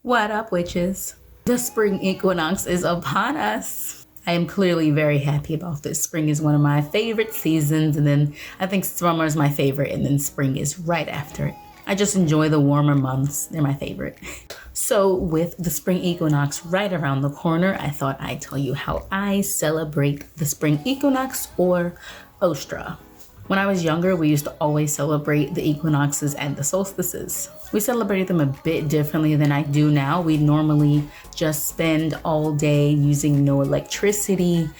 What up, witches? The spring equinox is upon us. I am clearly very happy about this. Spring is one of my favorite seasons, and then I think summer is my favorite, and then spring is right after it. I just enjoy the warmer months. They're my favorite. So with the spring equinox right around the corner, I thought I'd tell you how I celebrate the spring equinox, or Ostara. When I was younger, we used to always celebrate the equinoxes and the solstices. We celebrated them a bit differently than I do now. We normally just spend all day using no electricity,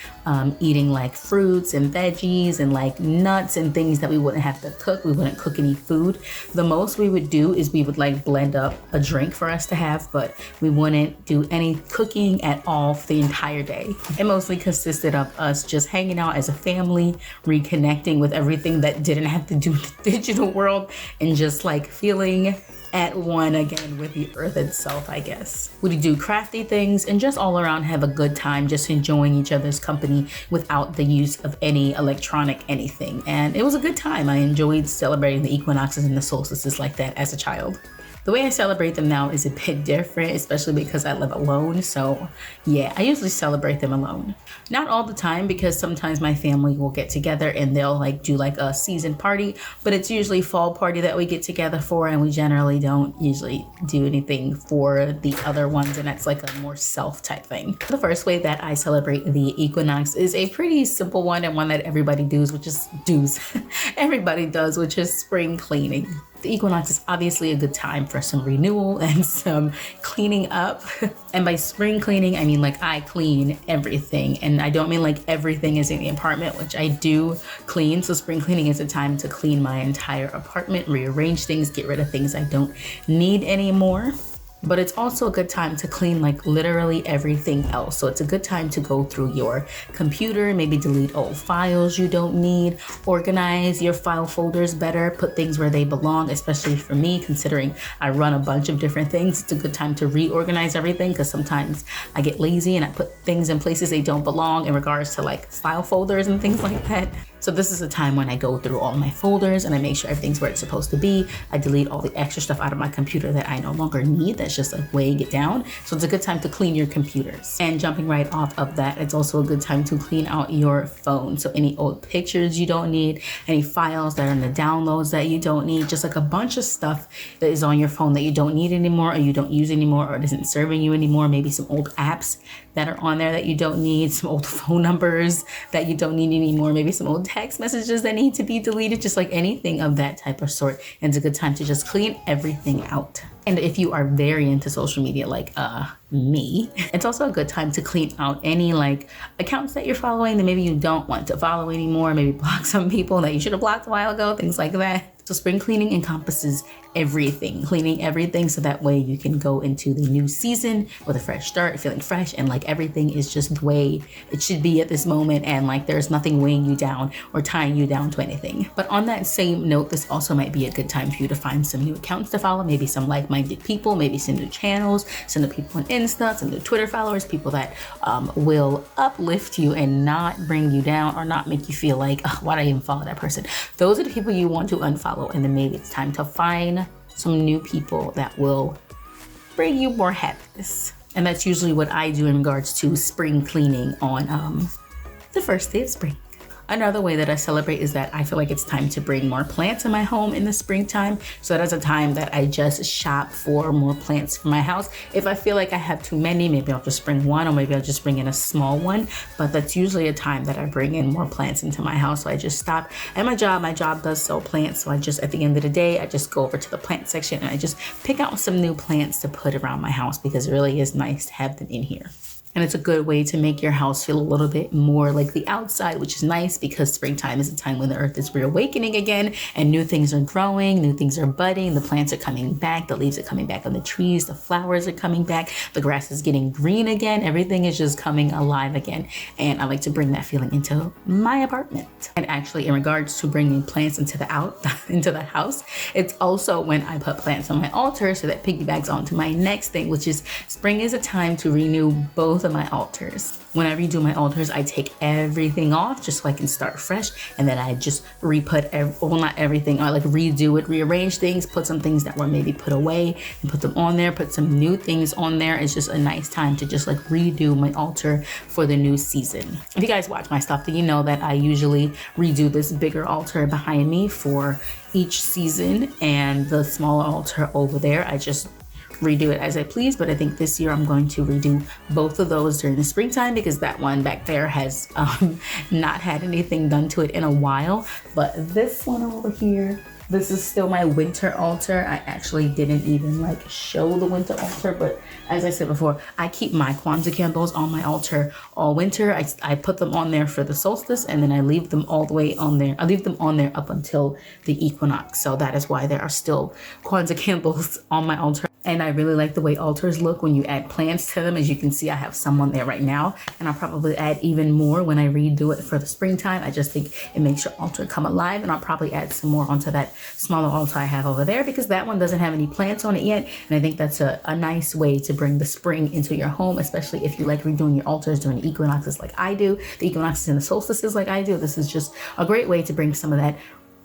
eating like fruits and veggies and like nuts and things that we wouldn't have to cook. We wouldn't cook any food. The most we would do is we would like blend up a drink for us to have, but we wouldn't do any cooking at all for the entire day. It mostly consisted of us just hanging out as a family, reconnecting with everything that didn't have to do with the digital world, and just like feeling at one again with the earth itself, I guess. We'd do crafty things and just all around have a good time, just enjoying each other's company without the use of any electronic anything. And it was a good time. I enjoyed celebrating the equinoxes and the solstices like that as a child. The way I celebrate them now is a bit different, especially because I live alone. So yeah, I usually celebrate them alone. Not all the time, because sometimes my family will get together and they'll like do like a season party, but it's usually fall party that we get together for, and we generally don't usually do anything for the other ones, and that's like a more self type thing. The first way that I celebrate the equinox is a pretty simple one, and one that everybody does, which is spring cleaning. The equinox is obviously a good time for some renewal and some cleaning up. And by spring cleaning, I mean like I clean everything. And I don't mean like everything is in the apartment, which I do clean. So spring cleaning is a time to clean my entire apartment, rearrange things, get rid of things I don't need anymore. But it's also a good time to clean like literally everything else. So it's a good time to go through your computer, maybe delete old files you don't need, organize your file folders better, put things where they belong, especially for me, considering I run a bunch of different things. It's a good time to reorganize everything, because sometimes I get lazy and I put things in places they don't belong in regards to like file folders and things like that. So this is a time when I go through all my folders and I make sure everything's where it's supposed to be. I delete all the extra stuff out of my computer that I no longer need, that's just like weighing it down. So it's a good time to clean your computers. And jumping right off of that, it's also a good time to clean out your phone. So any old pictures you don't need, any files that are in the downloads that you don't need, just like a bunch of stuff that is on your phone that you don't need anymore, or you don't use anymore, or it isn't serving you anymore. Maybe some old apps that are on there that you don't need, some old phone numbers that you don't need anymore, maybe some old text messages that need to be deleted, just like anything of that type of sort. And it's a good time to just clean everything out. And if you are very into social media like me, it's also a good time to clean out any like accounts that you're following that maybe you don't want to follow anymore, maybe block some people that you should have blocked a while ago, things like that. So spring cleaning encompasses everything, cleaning everything, so that way you can go into the new season with a fresh start, feeling fresh, and like everything is just the way it should be at this moment, and like there's nothing weighing you down or tying you down to anything. But on that same note, this also might be a good time for you to find some new accounts to follow, maybe some like-minded people, maybe some new channels, some new people on Insta, some new Twitter followers, people that will uplift you and not bring you down or not make you feel like, oh, why did I even follow that person? Those are the people you want to unfollow. And then maybe it's time to find some new people that will bring you more happiness. And that's usually what I do in regards to spring cleaning on the first day of spring. Another way that I celebrate is that I feel like it's time to bring more plants in my home in the springtime. So that's a time that I just shop for more plants for my house. If I feel like I have too many, maybe I'll just bring one, or maybe I'll just bring in a small one. But that's usually a time that I bring in more plants into my house. So I just stop at my job. My job does sell plants. So I just, at the end of the day, I just go over to the plant section and I just pick out some new plants to put around my house, because it really is nice to have them in here. And it's a good way to make your house feel a little bit more like the outside, which is nice, because springtime is a time when the earth is reawakening again and new things are growing, new things are budding, the plants are coming back, the leaves are coming back on the trees, the flowers are coming back, the grass is getting green again, everything is just coming alive again. And I like to bring that feeling into my apartment. And actually, in regards to bringing plants into the house, it's also when I put plants on my altar, so that piggybacks onto my next thing, which is spring is a time to renew both both of my altars. When I redo my altars, I take everything off just so I can start fresh, and then I just re-put, well, not everything, I like redo it, rearrange things, put some things that were maybe put away and put them on there, put some new things on there. It's just a nice time to just like redo my altar for the new season. If you guys watch my stuff, then you know that I usually redo this bigger altar behind me for each season, and the smaller altar over there, I just redo it as I please. But I think this year I'm going to redo both of those during the springtime, because that one back there has not had anything done to it in a while. But this one over here, this is still my winter altar. I actually didn't even like show the winter altar, but as I said before, I keep my Kwanzaa candles on my altar all winter. I put them on there for the solstice, and then I leave them all the way on there. I leave them on there up until the equinox. So that is why there are still Kwanzaa candles on my altar. And I really like the way altars look when you add plants to them. As you can see, I have some on there right now, and I'll probably add even more when I redo it for the springtime. I just think it makes your altar come alive, and I'll probably add some more onto that smaller altar I have over there, because that one doesn't have any plants on it yet. And I think that's a nice way to bring the spring into your home, especially if you like redoing your altars during the equinoxes like I do, the equinoxes and the solstices like I do. This is just a great way to bring some of that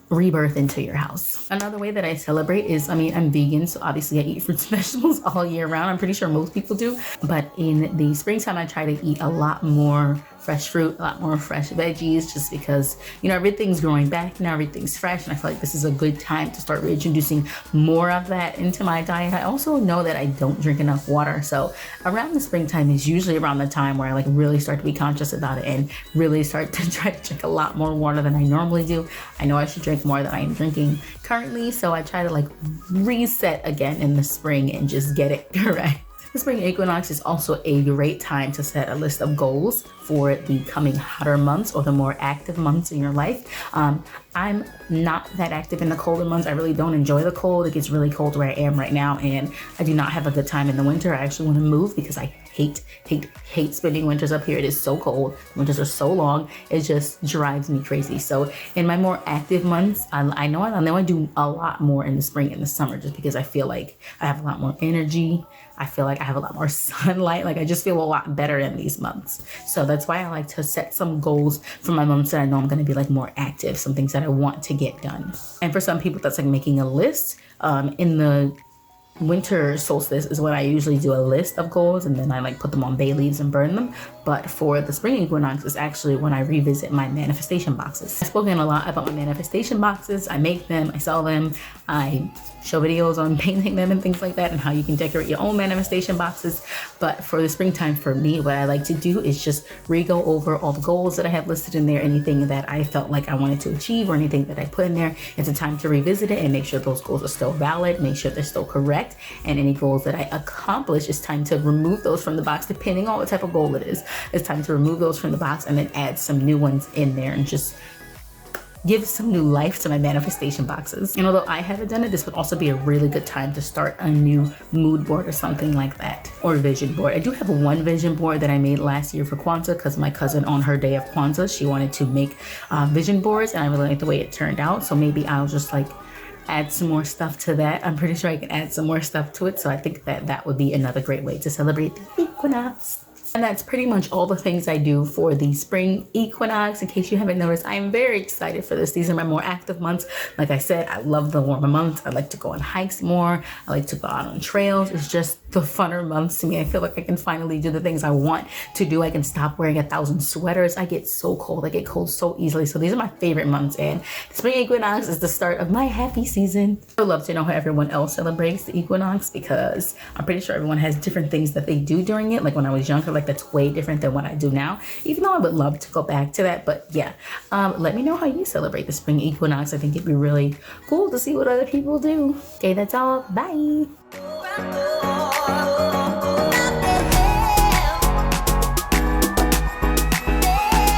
rebirth into your house. Another way that I celebrate is, I mean, I'm vegan, so obviously I eat fruits and vegetables all year round. I'm pretty sure most people do. But in the springtime, I try to eat a lot more fresh fruit, a lot more fresh veggies, just because, you know, everything's growing back now, everything's fresh, and I feel like this is a good time to start reintroducing more of that into my diet. I also know that I don't drink enough water, so around the springtime is usually around the time where I like really start to be conscious about it and really start to try to drink a lot more water than I normally do. I know I should drink more than I am drinking currently, so I try to like reset again in the spring and just get it correct. The spring equinox is also a great time to set a list of goals for the coming hotter months, or the more active months in your life. I'm not that active in the colder months. I really don't enjoy the cold. It gets really cold where I am right now, and I do not have a good time in the winter. I actually want to move because I hate spending winters up here. It is so cold. Winters are so long. It just drives me crazy. So in my more active months, I know I do a lot more in the spring and the summer, just because I feel like I have a lot more energy. I feel like I have a lot more sunlight. Like I just feel a lot better in these months. So that's why I like to set some goals for my months that I know I'm going to be like more active, some things that I want to get done. And for some people, that's like making a list. In the winter solstice is when I usually do a list of goals, and then I like put them on bay leaves and burn them. But for the spring equinox is actually when I revisit my manifestation boxes. I've spoken a lot about my manifestation boxes. I make them, I sell them, I show videos on painting them and things like that, and how you can decorate your own manifestation boxes. But for the springtime, for me, what I like to do is just re-go over all the goals that I have listed in there, anything that I felt like I wanted to achieve, or anything that I put in there. It's a time to revisit it and make sure those goals are still valid, make sure they're still correct. And any goals that I accomplish, it's time to remove those from the box, depending on what type of goal it is. It's time to remove those from the box and then add some new ones in there, and just give some new life to my manifestation boxes. And although I haven't done it, this would also be a really good time to start a new mood board or something like that, or vision board. I do have one vision board that I made last year for Kwanzaa, because my cousin, on her day of Kwanzaa, she wanted to make vision boards, and I really like the way it turned out. So maybe I'll just like add some more stuff to that. I'm pretty sure I can add some more stuff to it. So I think that that would be another great way to celebrate the equinox. And that's pretty much all the things I do for the spring equinox. In case you haven't noticed, I'm very excited for this. These are my more active months. Like I said, I love the warmer months. I like to go on hikes more. I like to go out on trails. It's just the funner months to me. I feel like I can finally do the things I want to do. I can stop wearing 1,000 sweaters. I get so cold. I get cold so easily. So these are my favorite months. And the spring equinox is the start of my happy season. I would love to know how everyone else celebrates the equinox, because I'm pretty sure everyone has different things that they do during it. Like when I was younger, like that's way different than what I do now, even though I would love to go back to that. But yeah, let me know how you celebrate the spring equinox. I think it'd be really cool to see what other people do. Okay, that's all. Bye.